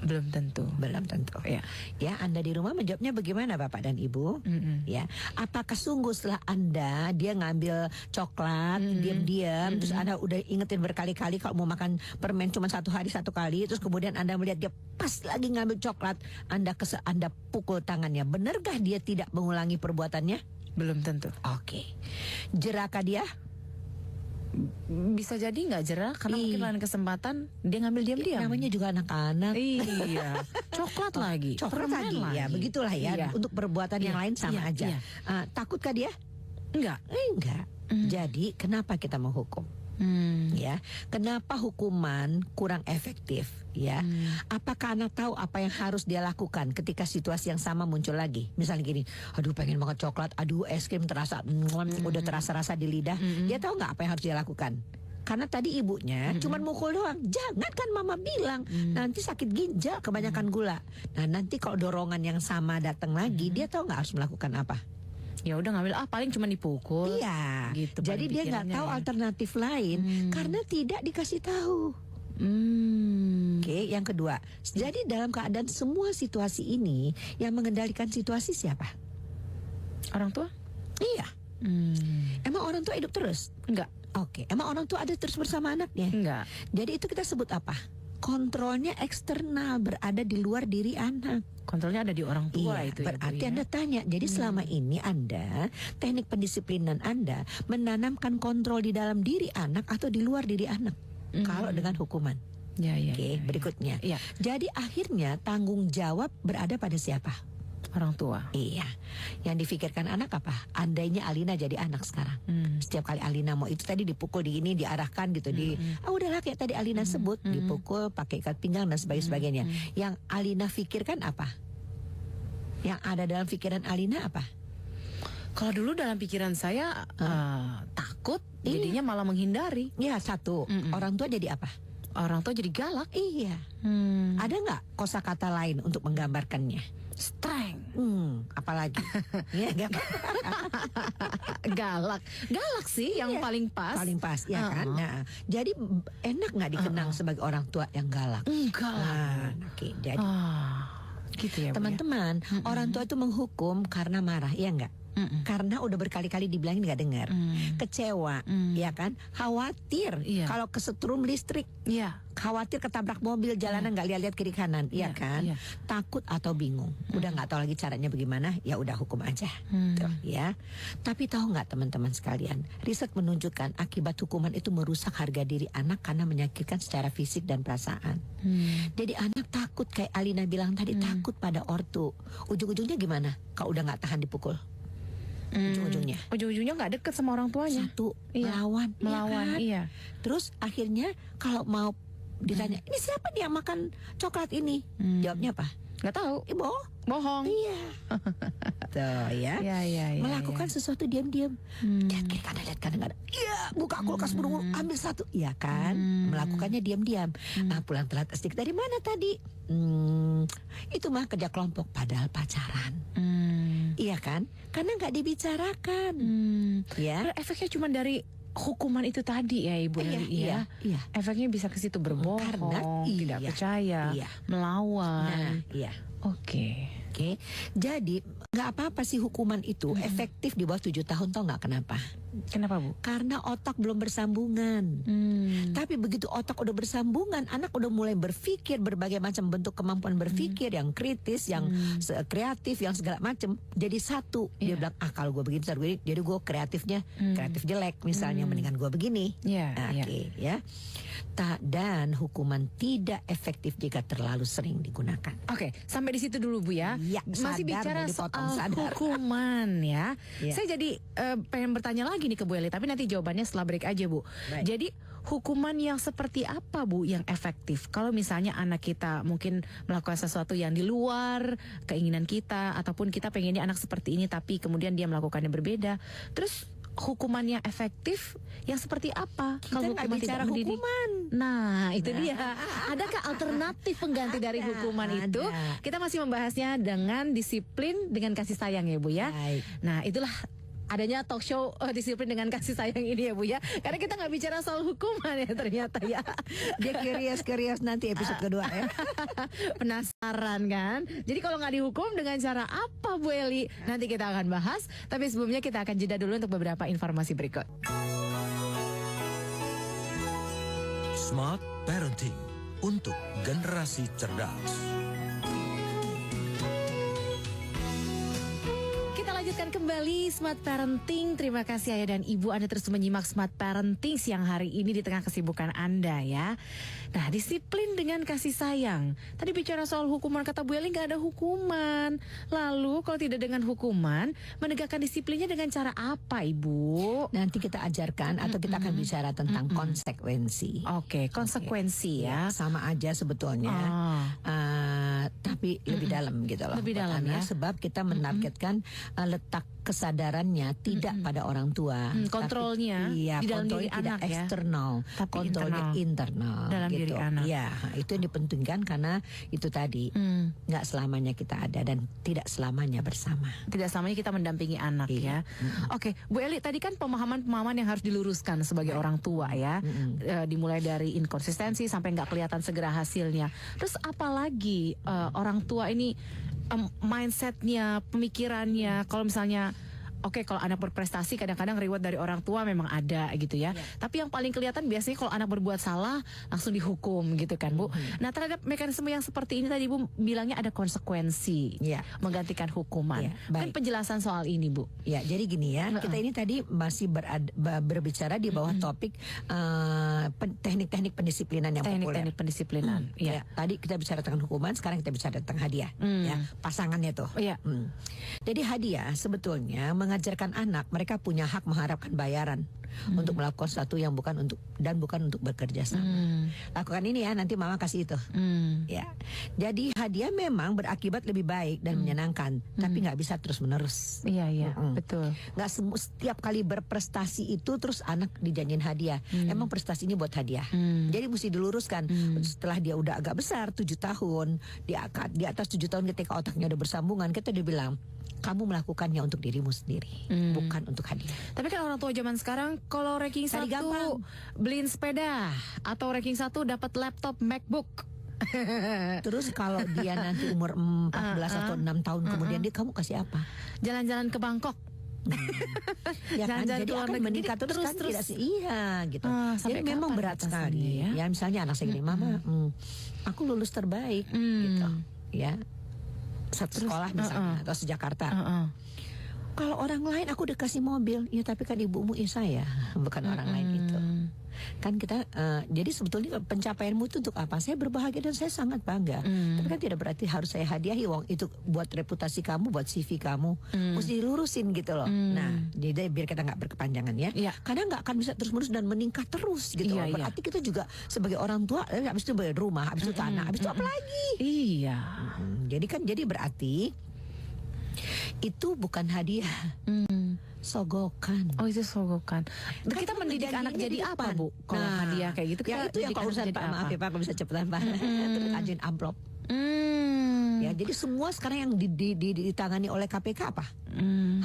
Belum tentu. Belum tentu. Ya. Ya, Anda di rumah menjawabnya bagaimana Bapak dan Ibu? Ya, apakah sungguh setelah dia ngambil coklat diam-diam, terus Anda udah ingetin berkali-kali kalau mau makan permen cuma satu hari satu kali, terus kemudian Anda melihat dia pas lagi ngambil coklat, Anda pukul tangannya, benarkah dia tidak mengulangi perbuatannya? Belum tentu. Oke. Jerakah dia? Bisa jadi nggak jerah karena mungkin lain kesempatan dia ngambil diam-diam. Namanya juga anak-anak. Iya. Coklat lagi. Coklat permen lagi. Ya, begitulah ya. Iya. Untuk perbuatan yang lain sama Iya, aja. iya. Takutkah dia? Enggak. Enggak. Jadi kenapa kita menghukum? Ya, kenapa hukuman kurang efektif? Ya, apakah anak tahu apa yang harus dia lakukan ketika situasi yang sama muncul lagi? Misalnya gini, aduh pengen makan coklat, aduh es krim terasa, udah terasa rasa di lidah. Dia tahu nggak apa yang harus dia lakukan? Karena tadi ibunya cuman mukul doang. Jangan, kan mama bilang nanti sakit ginjal kebanyakan gula. Nah nanti kalau dorongan yang sama datang lagi, dia tahu nggak harus melakukan apa? Ya udah ngambil paling cuma dipukul. Iya. Gitu, Jadi paling dia nggak pikirannya tahu ya. alternatif lain karena tidak dikasih tahu. Oke, yang kedua. Jadi dalam keadaan semua situasi ini yang mengendalikan situasi siapa? Orang tua? Iya. Emang orang tua hidup terus? Enggak. Oke. Emang orang tua ada terus bersama anaknya? Enggak. Jadi itu kita sebut apa? kontrolnya eksternal, berada di luar diri anak. Kontrolnya ada di orang tua Iya, itu ya, Bu, berarti ya? Anda tanya, jadi selama ini Anda, teknik pendisiplinan Anda menanamkan kontrol di dalam diri anak atau di luar diri anak? Kalau dengan hukuman. Ya, ya, Oke, ya, ya. berikutnya. Iya. Jadi akhirnya tanggung jawab berada pada siapa? Orang tua. Iya. Yang difikirkan anak apa? Andainya Alina jadi anak sekarang. Setiap kali Alina mau itu tadi dipukul di ini, diarahkan gitu udahlah kayak tadi Alina sebut, dipukul pakai ikat pinggang dan sebagainya. Yang Alina fikirkan apa? Yang ada dalam pikiran Alina apa? Kalau dulu dalam pikiran saya takut, jadinya malah menghindari. Ya, satu, orang tua jadi apa? Orang tua jadi galak. Iya. Ada nggak kosakata lain untuk menggambarkannya? Strength. Apalagi? Ya, nggak apa-apa. Galak sih yang paling pas. Paling pas, ya kan? Nah, jadi enak nggak dikenang sebagai orang tua yang galak? Enggak lah. Oke, jadi gitu ya, Bu, ya? teman-teman, orang tua itu menghukum karena marah, iya nggak? Karena udah berkali-kali dibilangin nggak dengar, kecewa, ya kan? Khawatir Iya. kalau kesetrum listrik, Iya. khawatir ketabrak mobil jalanan nggak lihat-lihat kiri kanan, iya kan? iya. Takut atau bingung, udah nggak tahu lagi caranya bagaimana, ya udah hukum aja, tuh, ya. Tapi tahu nggak teman-teman sekalian, riset menunjukkan akibat hukuman itu merusak harga diri anak karena menyakitkan secara fisik dan perasaan. Jadi anak takut kayak Alina bilang tadi, takut pada ortu. Ujung-ujungnya gimana? Kau udah nggak tahan dipukul. Ujung-ujungnya nggak deket sama orang tuanya. Satu, Iya. melawan, iya. Terus akhirnya kalau mau ditanya, ini siapa nih yang makan coklat ini? Jawabnya apa? Nggak tahu. Bohong. Iya. Tuh ya. Iya. Melakukan sesuatu diam-diam. Lihat kiri kanan, lihat kanan. Iya, buka kulkas buru-buru, ambil satu. Iya kan? Melakukannya diam-diam. Nah, pulang telat sedikit dari mana tadi? Itu mah kerja kelompok, padahal pacaran. Iya kan? Karena nggak dibicarakan. Ya. Efeknya cuma dari hukuman itu tadi ya, Ibu Eli, ya. Iya. Efeknya bisa ke situ berbohong, Karena tidak percaya, melawan. Nah, iya. Oke. Oke, jadi nggak apa-apa sih hukuman itu efektif di bawah 7 tahun, tau nggak kenapa? Kenapa, Bu? Karena otak belum bersambungan. Tapi begitu otak udah bersambungan, anak udah mulai berpikir berbagai macam bentuk kemampuan berpikir yang kritis, yang kreatif, yang segala macam. Jadi satu, dia bilang kalau gue begini, jadi gue kreatifnya kreatif jelek misalnya, mendingan gue begini. Oke, ya. Dan hukuman tidak efektif jika terlalu sering digunakan. Oke, sampai di situ dulu, Bu, ya. Iya, Masih sadar, bicara mau dipotong, soal sadar. hukuman ya. Iya. Saya jadi pengen bertanya lagi nih ke Bu Eli, tapi nanti jawabannya setelah break aja, Bu. Baik. Jadi hukuman yang seperti apa, Bu, yang efektif? Kalau misalnya anak kita mungkin melakukan sesuatu yang di luar keinginan kita, ataupun kita pengennya anak seperti ini tapi kemudian dia melakukannya berbeda. Terus hukuman yang efektif yang seperti apa? Kita nggak hukuman bicara tidak mendidik? hukuman. Nah, itu dia. Adakah alternatif pengganti dari hukuman itu? ada. Kita masih membahasnya dengan disiplin dengan kasih sayang ya, Bu, ya. Baik. Nah, itulah adanya talk show disiplin dengan kasih sayang ini ya, Bu, ya. Karena kita nggak bicara soal hukuman ya ternyata ya. Dia curious nanti episode kedua ya. Penasaran kan? Jadi kalau nggak dihukum dengan cara apa, Bu Eli? Nanti kita akan bahas. Tapi sebelumnya kita akan jeda dulu untuk beberapa informasi berikut. Smart Parenting untuk generasi cerdas. Kita lanjutkan kembali Smart Parenting. Terima kasih Ayah dan Ibu, Anda terus menyimak Smart Parenting siang hari ini di tengah kesibukan Anda ya. Nah, disiplin dengan kasih sayang. Tadi bicara soal hukuman, kata Bu Eli nggak ada hukuman. Lalu kalau tidak dengan hukuman, menegakkan disiplinnya dengan cara apa, Ibu? Nanti kita ajarkan atau kita akan bicara tentang konsekuensi. Oke, konsekuensi ya. Sama aja sebetulnya, tapi lebih dalam gitu loh. Lebih buat dalam anak, ya. Sebab kita menargetkan letak kesadarannya tidak pada orang tua, kontrolnya tapi, iya, di dalam diri kontrolnya tidak anak ya. eksternal, Tapi kontrolnya internal dalam gitu. diri anak. Iya, itu yang dipentingkan karena itu tadi nggak selamanya kita ada dan tidak selamanya bersama. Tidak selamanya kita mendampingi anak Iya. ya. Oke, Bu Eli, tadi kan pemahaman-pemahaman yang harus diluruskan sebagai orang tua ya. Dimulai dari inkonsistensi sampai nggak kelihatan segera hasilnya. Terus apalagi orang tua ini mindsetnya, pemikirannya, kalau misalnya Oke, kalau anak berprestasi kadang-kadang reward dari orang tua memang ada gitu ya. Tapi yang paling kelihatan biasanya kalau anak berbuat salah langsung dihukum gitu kan, Bu. Nah, terhadap mekanisme yang seperti ini tadi Bu bilangnya ada konsekuensi, menggantikan hukuman. Kan penjelasan soal ini, Bu. Ya, jadi gini ya, kita ini tadi masih berbicara di bawah topik teknik-teknik pendisiplinan yang populer. Teknik-teknik pendisiplinan. Ya, tadi kita bicara tentang hukuman, sekarang kita bicara tentang hadiah. Ya, pasangannya tuh. Jadi hadiah sebetulnya mengajarkan anak mereka punya hak mengharapkan bayaran untuk melakukan sesuatu yang bukan untuk bekerja sama. Lakukan ini ya, nanti mama kasih itu. Ya, jadi hadiah memang berakibat lebih baik dan menyenangkan, tapi nggak bisa terus menerus. Iya, betul. Nggak setiap kali berprestasi itu terus anak dijanjiin hadiah. Emang prestasi ini buat hadiah. Jadi mesti diluruskan. Setelah dia udah agak besar 7 tahun, di atas 7 tahun ketika otaknya udah bersambungan, kita udah bilang, kamu melakukannya untuk dirimu sendiri, bukan untuk hadiah. Tapi kan orang tua zaman sekarang kalau ranking 1 beliin sepeda, atau ranking 1 dapat laptop MacBook. Terus kalau dia nanti umur 14 atau 6 tahun kemudian dia, kamu kasih apa? Jalan-jalan ke Bangkok. Ya kan, jadi akan meningkat terus kan, tidak sih? Iya gitu. Jadi memang berat sekali. Ya misalnya anak saya gini, mama, aku lulus terbaik, gitu. Ya. Satu sekolah misalnya atau seJakarta. Kalau orang lain aku udah kasih mobil, ya tapi kan ibumu saya, bukan orang lain itu. Kan kita jadi sebetulnya pencapaianmu itu untuk apa? Saya berbahagia dan saya sangat bangga. Tapi kan tidak berarti harus saya hadiahi, wong itu buat reputasi kamu, buat CV kamu, mesti dilurusin gitu loh. Nah, jadi biar kita nggak berkepanjangan ya. Kadang nggak akan bisa terus-menerus dan meningkat terus gitu. Berarti kita juga sebagai orang tua, habis itu bayar rumah, habis itu tanah, habis itu apa lagi? Iya. Jadi berarti itu bukan hadiah. Sogokan. Oh, itu sogokan. Kita mendidik anak jadi apa, Bu? Kalau hadiah kayak gitu, ya itu yang kalau urusan Pak, maaf ya Pak, kalau bisa cepetan Pak. Terus ajuin amplop. Ya, jadi semua sekarang yang ditangani oleh KPK apa?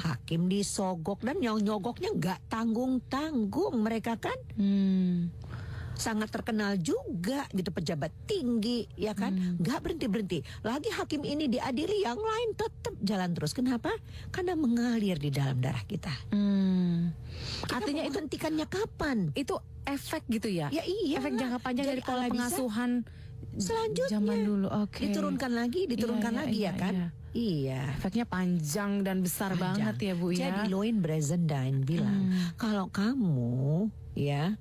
Hakim disogok, dan yang nyogoknya nggak tanggung-tanggung mereka kan. Sangat terkenal juga gitu, pejabat tinggi ya kan, nggak berhenti lagi. Hakim ini diadili, yang lain tetap jalan terus. Kenapa? Karena mengalir di dalam darah kita. Artinya itu hentikannya kapan? Itu efek gitu ya? Ya iya. Efek jangka panjang dari pola pengasuhan selanjutnya zaman dulu. Diturunkan lagi ya kan. Iya. Efeknya panjang dan besar banget ya Bu ya. Jadi Louis Brazendine bilang, kalau kamu ya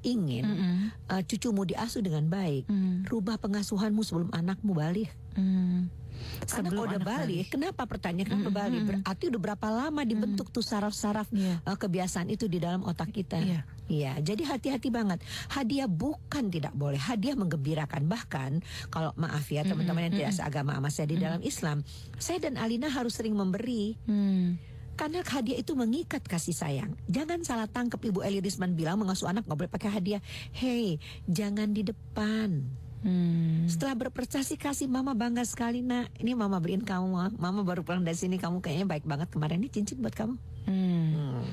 ingin cucumu diasuh dengan baik, rubah pengasuhanmu sebelum anakmu balik. Karena kalau udah balik, kenapa pertanyaan kenapa balik? Berarti udah berapa lama dibentuk tuh saraf-saraf kebiasaan itu di dalam otak kita. Iya, jadi hati-hati banget. Hadiah bukan tidak boleh, hadiah menggembirakan. Bahkan kalau maaf ya teman-teman yang tidak seagama sama saya di dalam Islam, saya dan Alina harus sering memberi. Karena hadiah itu mengikat kasih sayang. Jangan salah tangkap, Ibu Eli Risman bilang mengasuh anak nggak boleh pakai hadiah. Hey, jangan di depan. Setelah berprestasi kasih, mama bangga sekali nak. Ini mama beliin kamu, mama baru pulang dari sini, kamu kayaknya baik banget kemarin, ini cincin buat kamu.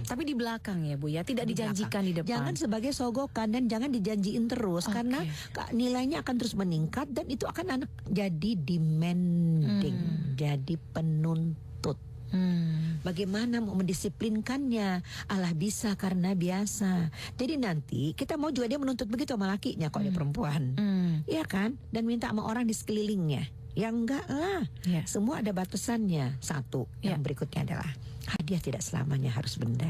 Tapi di belakang ya Bu ya, tidak dijanjikan di depan. Jangan sebagai sogokan dan jangan dijanjiin terus, karena nilainya akan terus meningkat dan itu akan anak jadi demanding, jadi penuntut. Bagaimana mau mendisiplinkannya? Allah bisa karena biasa. Jadi nanti kita mau juga dia menuntut begitu sama lakinya kalau dia perempuan, ya kan? Dan minta sama orang di sekelilingnya. Ya enggak lah. Semua ada batasannya. Satu. Yang berikutnya adalah hadiah tidak selamanya harus benda.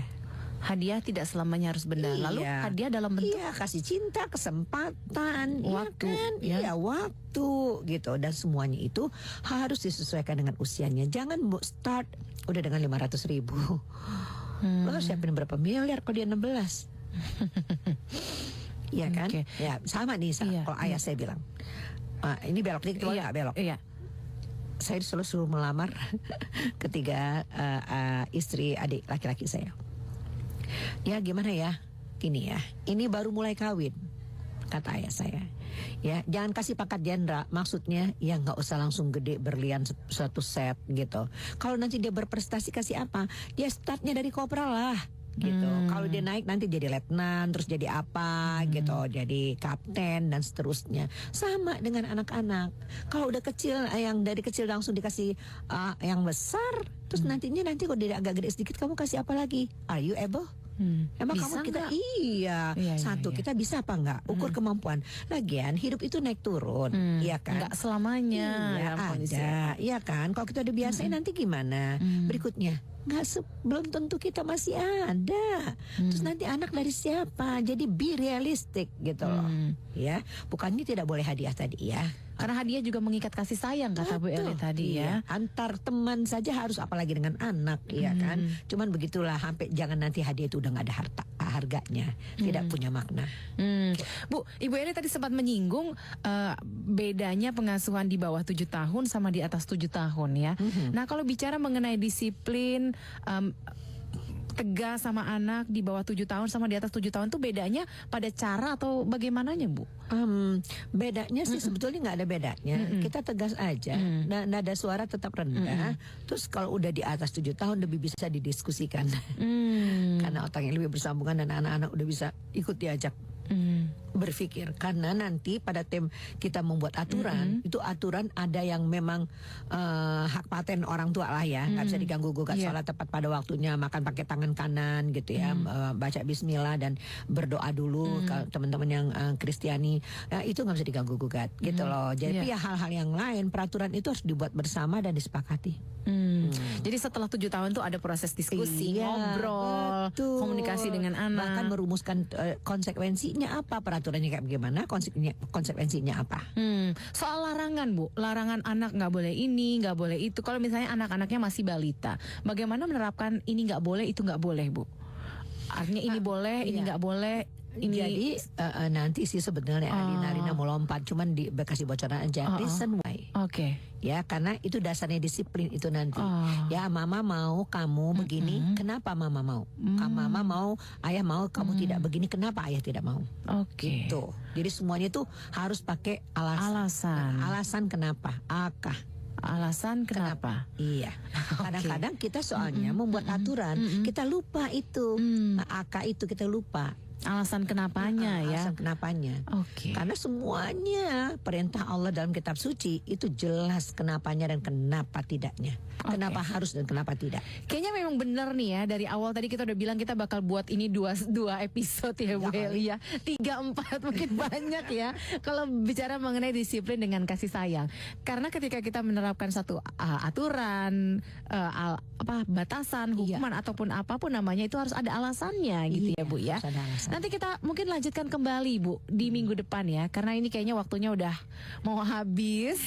Hadiah tidak selamanya harus benda. Lalu hadiah dalam bentuk kasih cinta, kesempatan, waktu, waktu gitu. Dan semuanya itu harus disesuaikan dengan usianya. Jangan start udah dengan 500.000. Lo harus siapin berapa miliar kalau dia 16. Iya kan? Ya sama nih kalau ayah saya bilang, ini belok dikit, nggak belok. Saya selalu suruh melamar ketiga istri adik laki-laki saya. Ya gimana ya, gini ya, ini baru mulai kawin, kata ayah saya. Ya jangan kasih pangkat jenderal, maksudnya ya nggak usah langsung gede berlian satu set gitu. Kalau nanti dia berprestasi kasih apa? Dia startnya dari kopral lah. gitu. Kalau dia naik nanti jadi letnan, terus jadi apa gitu, jadi kapten dan seterusnya. Sama dengan anak-anak. Kalau udah kecil, yang dari kecil langsung dikasih yang besar, terus nanti kalau dia agak gede sedikit kamu kasih apa lagi? Are you able? Emang Bisa kamu kita nggak? iya, satu iya. kita bisa apa enggak ukur kemampuan. Lagian hidup itu naik turun, iya kan? Nggak selamanya Iya dalam kondisi ada, iya kan? Kalau kita udah biasain nanti gimana? Berikutnya belum tentu kita masih ada. Terus nanti anak dari siapa? Jadi be realistic gitu loh, ya. Bukannya tidak boleh hadiah tadi ya. Karena hadiah juga mengikat kasih sayang kata Bu Eli tadi ya. Antar teman saja harus, apalagi dengan anak, ya kan. Cuman begitulah, sampai jangan nanti hadiah itu udah nggak ada harganya, tidak punya makna. Bu, Ibu Eli tadi sempat menyinggung bedanya pengasuhan di bawah 7 tahun sama di atas 7 tahun ya. Nah, kalau bicara mengenai disiplin tegas sama anak di bawah 7 tahun sama di atas 7 tahun tuh bedanya pada cara atau bagaimananya, Bu? Bedanya sih sebetulnya nggak ada bedanya. Kita tegas aja. Nada suara tetap rendah. Terus kalau udah di atas 7 tahun lebih bisa didiskusikan. Karena otaknya lebih bersambungan dan anak-anak udah bisa ikut diajak berpikir. Karena nanti pada kita membuat aturan, itu aturan ada yang memang hak paten orang tua lah ya, nggak bisa diganggu gugat. Sholat tepat pada waktunya, makan pakai tangan kanan gitu ya, baca bismillah dan berdoa dulu. Kalau teman-teman yang Kristiani, itu nggak bisa diganggu gugat gitu loh. Jadi ya hal-hal yang lain, peraturan itu harus dibuat bersama dan disepakati. Jadi setelah 7 tahun tuh ada proses diskusi, ngobrol, betul. komunikasi dengan anak, bahkan merumuskan konsekuensinya apa, peraturannya kayak bagaimana, konsekuensinya apa. Soal larangan, Bu, larangan anak nggak boleh ini, nggak boleh itu. Kalau misalnya anak-anaknya masih balita, bagaimana menerapkan ini nggak boleh, itu nggak boleh, Bu? Artinya ini boleh, ini nggak boleh. Ini Jadi nanti sih sebenarnya Alina mau lompat, cuman dikasih bocoran aja. Reason why. Oke. Ya, karena itu dasarnya disiplin itu nanti. Ya, mama mau kamu begini, kenapa mama mau? Mama mau, ayah mau kamu tidak begini, kenapa ayah tidak mau? Oke. Tuh. Jadi semuanya itu harus pakai alasan. Alasan kenapa? Alasan kenapa? Iya. Kadang-kadang kita soalnya membuat aturan, kita lupa itu. Itu kita lupa. Alasan kenapanya ya. Alasan kenapanya. Oke. Karena semuanya perintah Allah dalam kitab suci itu jelas kenapanya dan kenapa tidaknya. Kenapa harus dan kenapa tidak. Kayaknya memang benar nih ya, dari awal tadi kita udah bilang kita bakal buat ini dua episode ya Bu Eli ya. 3, 4 mungkin banyak ya. Kalau bicara mengenai disiplin dengan kasih sayang. Karena ketika kita menerapkan satu aturan, batasan, hukuman ataupun apapun namanya, itu harus ada alasannya gitu ya Bu ya. Nanti kita mungkin lanjutkan kembali Bu di minggu depan ya. Karena ini kayaknya waktunya udah mau habis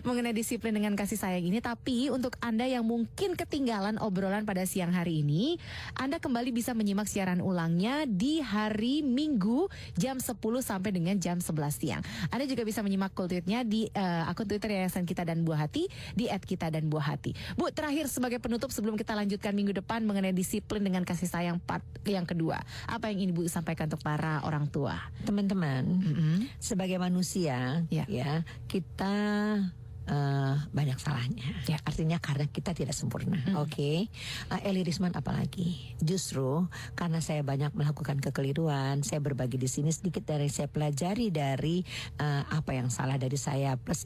mengenai disiplin dengan kasih sayang ini. Tapi untuk Anda yang mungkin ketinggalan obrolan pada siang hari ini, Anda kembali bisa menyimak siaran ulangnya di hari Minggu jam 10 sampai dengan jam 11 siang. Anda juga bisa menyimak kultitnya di akun Twitter Yayasan Kita dan Buah Hati di @kita dan Buah Hati. Bu, terakhir sebagai penutup sebelum kita lanjutkan minggu depan mengenai disiplin dengan kasih sayang part yang kedua. Apa yang ingin Bu sampaikan untuk para orang tua? Teman-teman, sebagai manusia ya kita banyak salahnya. Artinya karena kita tidak sempurna. Oke. Eli Risman apalagi. Justru karena saya banyak melakukan kekeliruan, saya berbagi di sini sedikit dari saya pelajari dari apa yang salah dari saya plus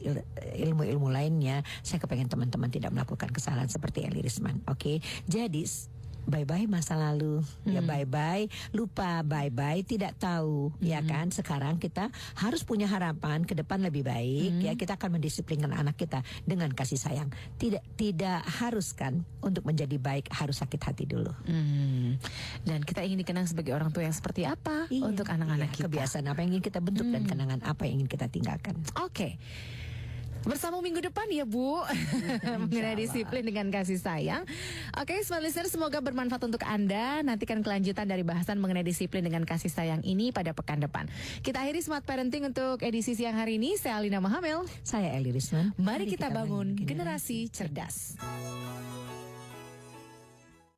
ilmu-ilmu lainnya. Saya kepengen teman-teman tidak melakukan kesalahan seperti Eli Risman. Oke. Jadi bye-bye masa lalu, ya bye-bye, lupa, bye-bye, tidak tahu, ya kan. Sekarang kita harus punya harapan ke depan lebih baik, ya kita akan mendisiplinkan anak kita dengan kasih sayang. Tidak harus kan untuk menjadi baik harus sakit hati dulu. Dan kita ingin dikenang sebagai orang tua yang seperti apa untuk anak-anak kita. Kebiasaan apa yang ingin kita bentuk dan kenangan apa yang ingin kita tinggalkan. Oke. Bersama minggu depan ya Bu mengenai disiplin dengan kasih sayang. Oke, smart listener, semoga bermanfaat untuk Anda. Nantikan kelanjutan dari bahasan mengenai disiplin dengan kasih sayang ini pada pekan depan. Kita akhiri Smart Parenting untuk edisi siang hari ini. Saya Alina Mahamel. Saya Eli Risman. Mari kita bangun generasi cerdas.